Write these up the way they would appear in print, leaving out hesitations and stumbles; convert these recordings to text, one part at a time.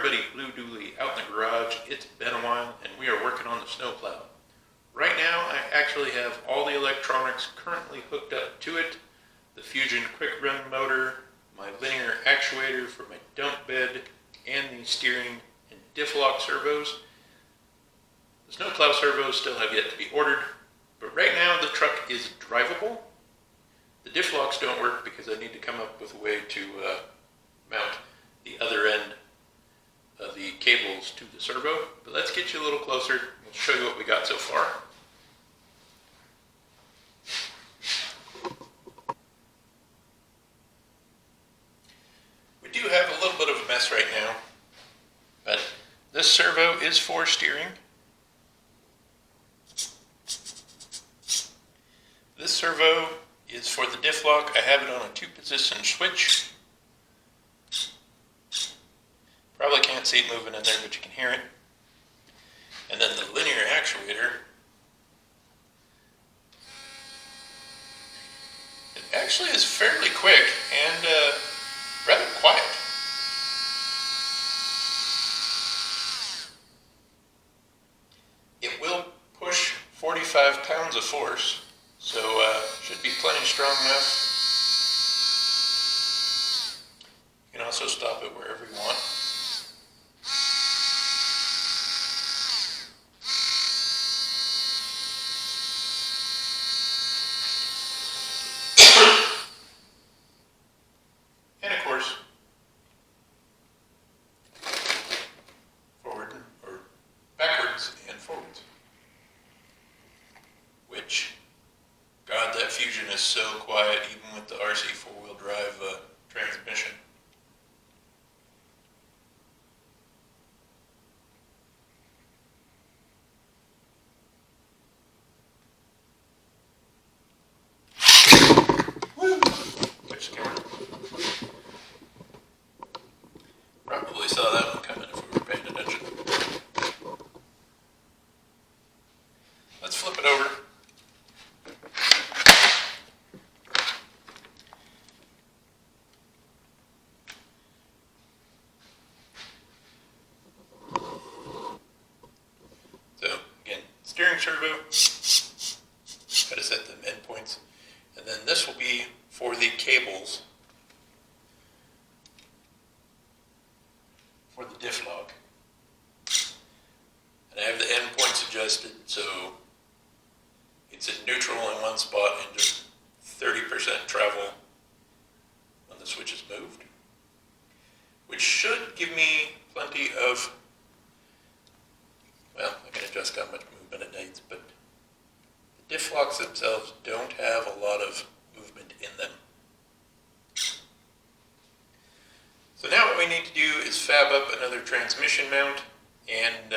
everybody blue dooley out in the garage. It's been a while and we are working on the Snowplow. Right now I actually have all the electronics currently hooked up to it. The Fusion quick run motor, my linear actuator for my dump bed, and the steering and diff lock servos. The Snowplow servos still have yet to be ordered, but right now the truck is drivable. The diff locks don't work because I need to come up with a way to mount the other end of the cables to the servo. But let's get you a little closer and show you what we got so far. We do have a little bit of a mess right now, but this servo is for steering. This servo is for the diff lock. I have it on a 2-position switch. Probably can't see it moving in there, but you can hear it. And then the linear actuator, it actually is fairly quick and rather quiet. It will push 45 pounds of force, so should be plenty strong enough. You can also stop it wherever you want. And of course, forward or backwards and forwards. Which, God, that Fusion is so quiet even with the RC 4-wheel drive transmission. Probably saw that one coming if we were paying attention. Let's flip it over. So again, steering servo, got to set the endpoints, and then this will be for the cables for the diff lock. And I have the endpoints adjusted so it's in neutral in one spot and just 30% travel when the switch is moved, which should give me plenty of, well, I can adjust how much movement it needs, but the diff locks themselves don't have a lot of movement in them. So now what we need to do is fab up another transmission mount, and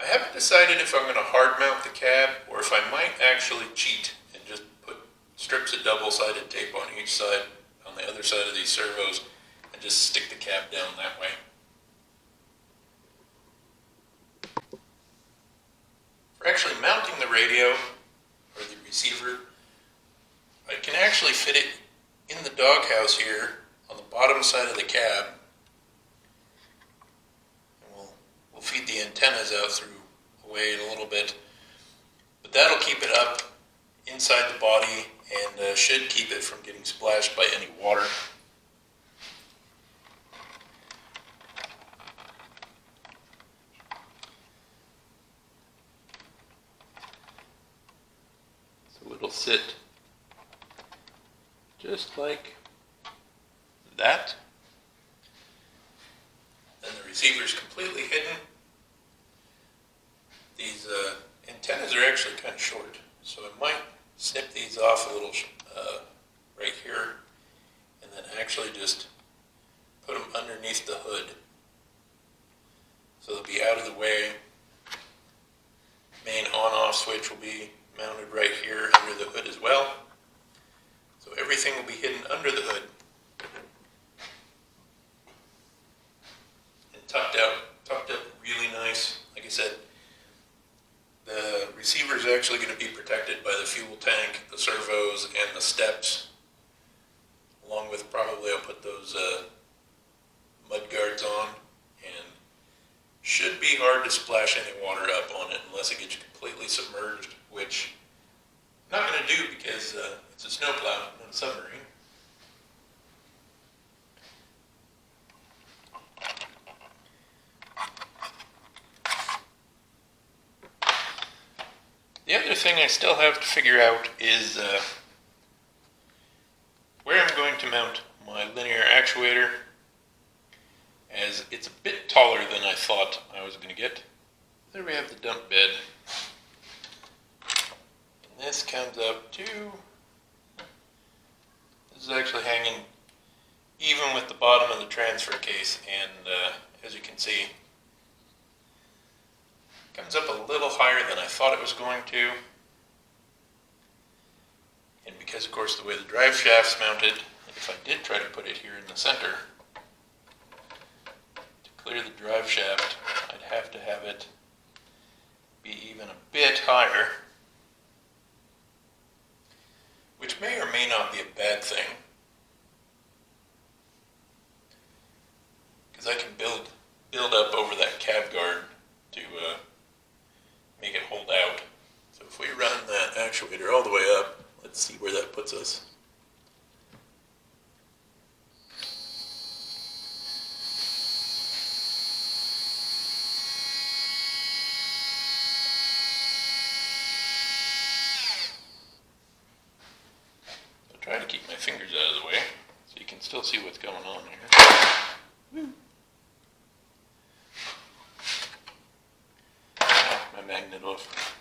I haven't decided if I'm going to hard mount the cab or if I might actually cheat and just put strips of double-sided tape on each side, on the other side of these servos, and just stick the cab down that way. For actually mounting the radio or the receiver, I can actually fit it in the doghouse here on the bottom side of the cab. And we'll feed the antennas out through away in a little bit, but that'll keep it up inside the body and should keep it from getting splashed by any water. So it'll sit just like that. Then the receiver is completely hidden. These antennas are actually kind of short, so I might snip these off a little right here and then actually just put them underneath the hood so they'll be out of the way. Main on-off switch will be mounted right here under the hood as well. So everything will be hidden under the hood and tucked up really nice. Like I said, the receiver is actually going to be protected by the fuel tank, the servos, and the steps, along with probably I'll put those mud guards on, and should be hard to splash any water up on it unless it gets completely submerged, which I'm not going to do because it's a snowplow, not a submarine. The other thing I still have to figure out is where I'm going to mount my linear actuator, as it's a bit taller than I thought I was going to get. There we have the dump bed. And this comes up to, this is actually hanging even with the bottom of the transfer case, and as you can see, comes up a little higher than I thought it was going to. And because, of course, the way the drive shaft's mounted, if I did try to put it here in the center, to clear the drive shaft, I'd have to have it be even a bit higher, which may or may not be a bad thing, because I can build up over that cab guard to make it hold out. So if we run that actuator all the way up, let's see where that puts us. I'll try to keep my fingers out of the way so you can still see what's going on here. Woo. My magnet off.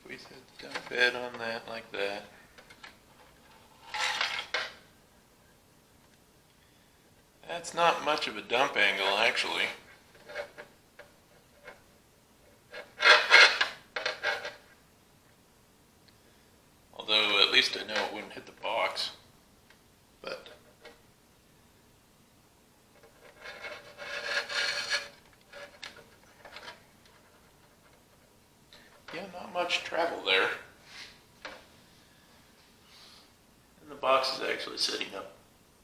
We set the dump bed on that like that. That's not much of a dump angle, actually. Although at least I know it wouldn't hit the box. But yeah, not much travel there. And the box is actually sitting up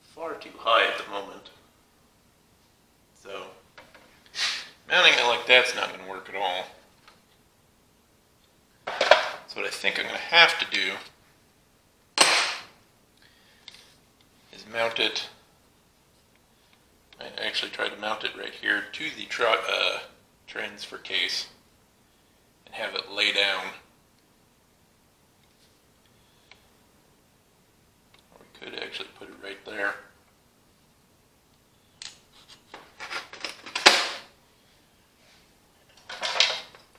far too high at the moment. So mounting it like that's not going to work at all. So what I think I'm going to have to do is mount it. I actually tried to mount it right here to the transfer case and have it lay down. Or we could actually put it right there.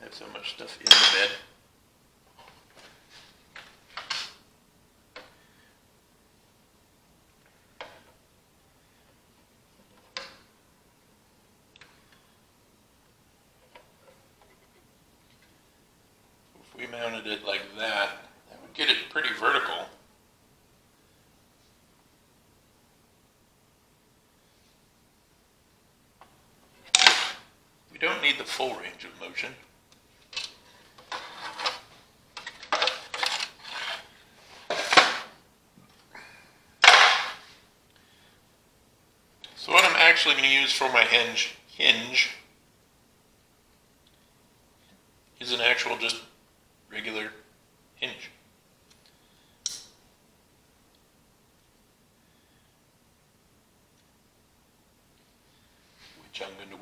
I have so much stuff in the bed. If we mounted it like that, that would get it pretty vertical. We don't need the full range of motion. So what I'm actually going to use for my hinge is an actual just regular hinge. Which I'm going to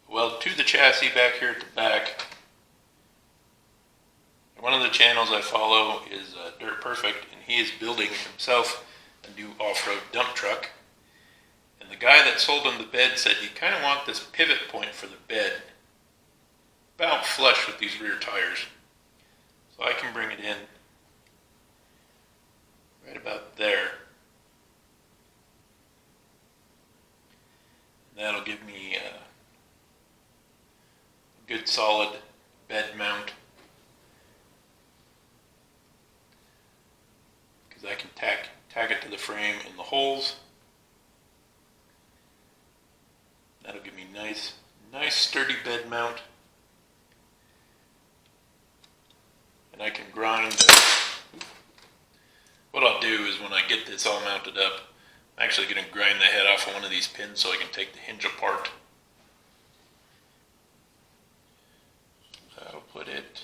weld to the chassis back here at the back. And one of the channels I follow is Dirt Perfect, and he is building himself a new off-road dump truck. And the guy that sold him the bed said you kind of want this pivot point for the bed about flush with these rear tires. So I can bring it in right about there. And that'll give me a good solid bed mount, because I can tack it to the frame in the holes. That'll give me nice sturdy bed mount. And I get this all mounted up, I'm actually going to grind the head off of one of these pins so I can take the hinge apart. I'll put it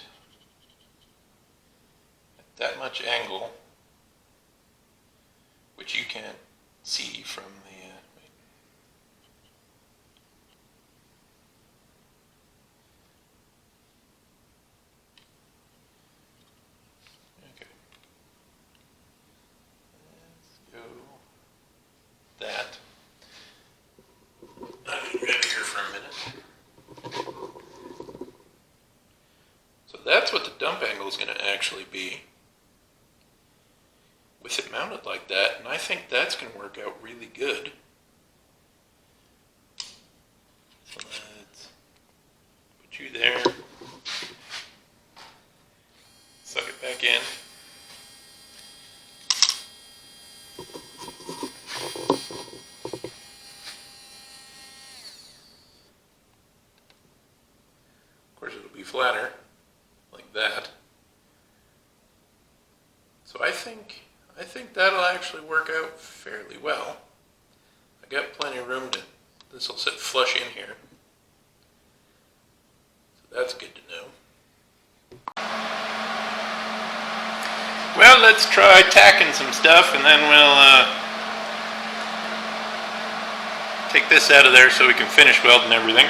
at that much angle, which you can't see from the that. I'm going to grab here for a minute. So that's what the dump angle is going to actually be with it mounted like that, and I think that's going to work out really good. So let's put you there, suck it back in. Flatter, like that. So I think that'll actually work out fairly well. I got plenty of room to, this will sit flush in here. So that's good to know. Well, let's try tacking some stuff, and then we'll take this out of there so we can finish welding everything.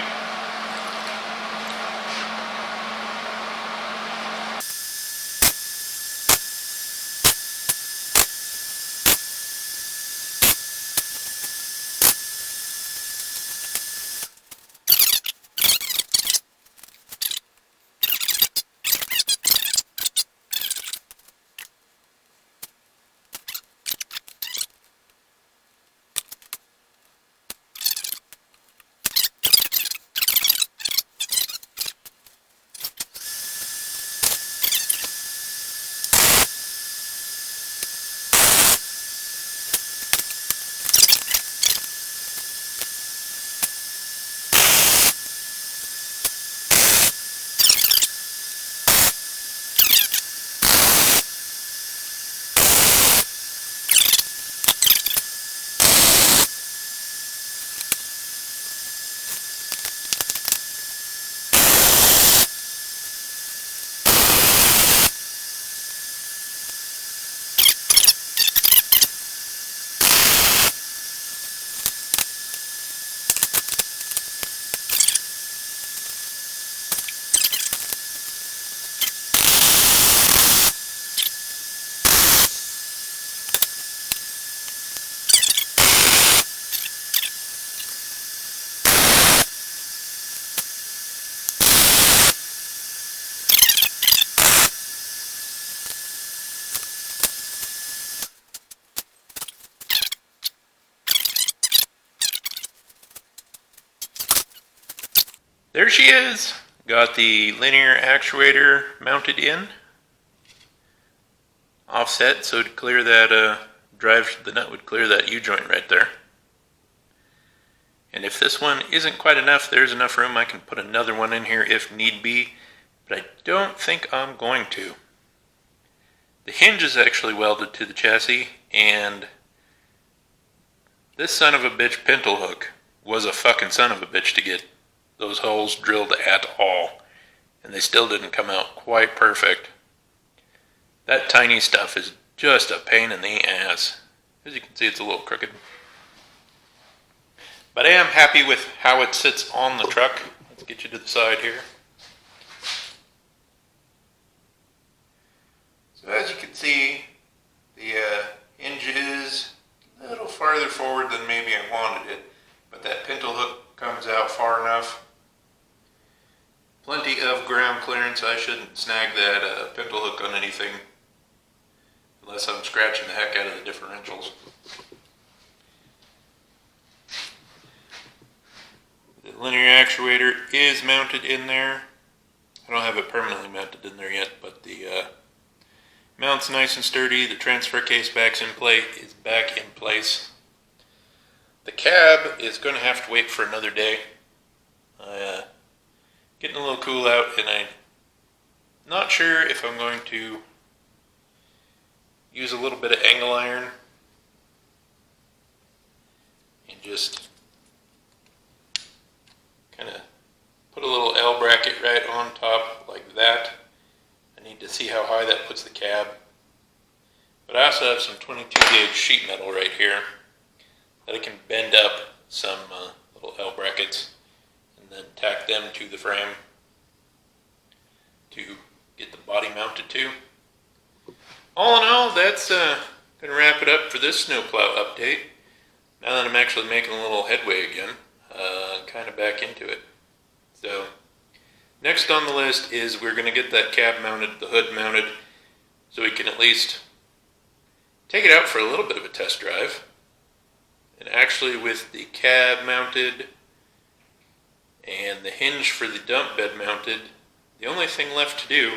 There she is. Got the linear actuator mounted in, offset, so to clear that drive, the nut would clear that U-joint right there. And if this one isn't quite enough, there's enough room I can put another one in here if need be, but I don't think I'm going to. The hinge is actually welded to the chassis, and this son of a bitch pintle hook was a fucking son of a bitch to get those holes drilled at all, and they still didn't come out quite perfect. That tiny stuff is just a pain in the ass. As you can see, it's a little crooked. But I am happy with how it sits on the truck. Let's get you to the side here. So as you can see, the hinge is a little farther forward than maybe I wanted it, but that pintle hook comes out far enough. Plenty of ground clearance. I shouldn't snag that pintle hook on anything unless I'm scratching the heck out of the differentials. The linear actuator is mounted in there. I don't have it permanently mounted in there yet, but the mount's nice and sturdy. The transfer case is back in place. The cab is going to have to wait for another day. Getting a little cool out, and I'm not sure if I'm going to use a little bit of angle iron just kind of put a little L bracket right on top like that. I need to see how high that puts the cab. But I also have some 22 gauge sheet metal right here that I can bend up some little L brackets and then tack them to the frame to get the body mounted to. All in all, that's going to wrap it up for this snowplow update. Now that I'm actually making a little headway again, kind of back into it. So, next on the list is we're going to get that cab mounted, the hood mounted, so we can at least take it out for a little bit of a test drive. And actually with the cab mounted and the hinge for the dump bed mounted, the only thing left to do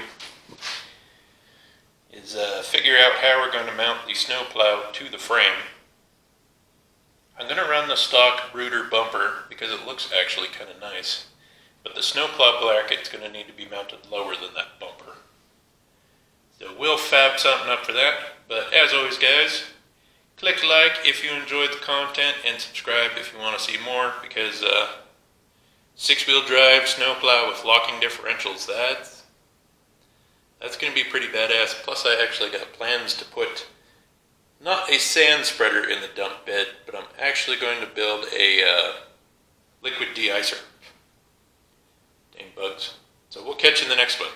is figure out how we're going to mount the snowplow to the frame. I'm going to run the stock rooter bumper because it looks actually kind of nice, but the snowplow bracket's going to need to be mounted lower than that bumper. So we'll fab something up for that, but as always guys, click like if you enjoyed the content and subscribe if you want to see more, because 6-wheel drive snowplow with locking differentials, that's going to be pretty badass. Plus I actually got plans to put not a sand spreader in the dump bed, but I'm actually going to build a liquid de-icer. Dang bugs. So we'll catch you in the next one.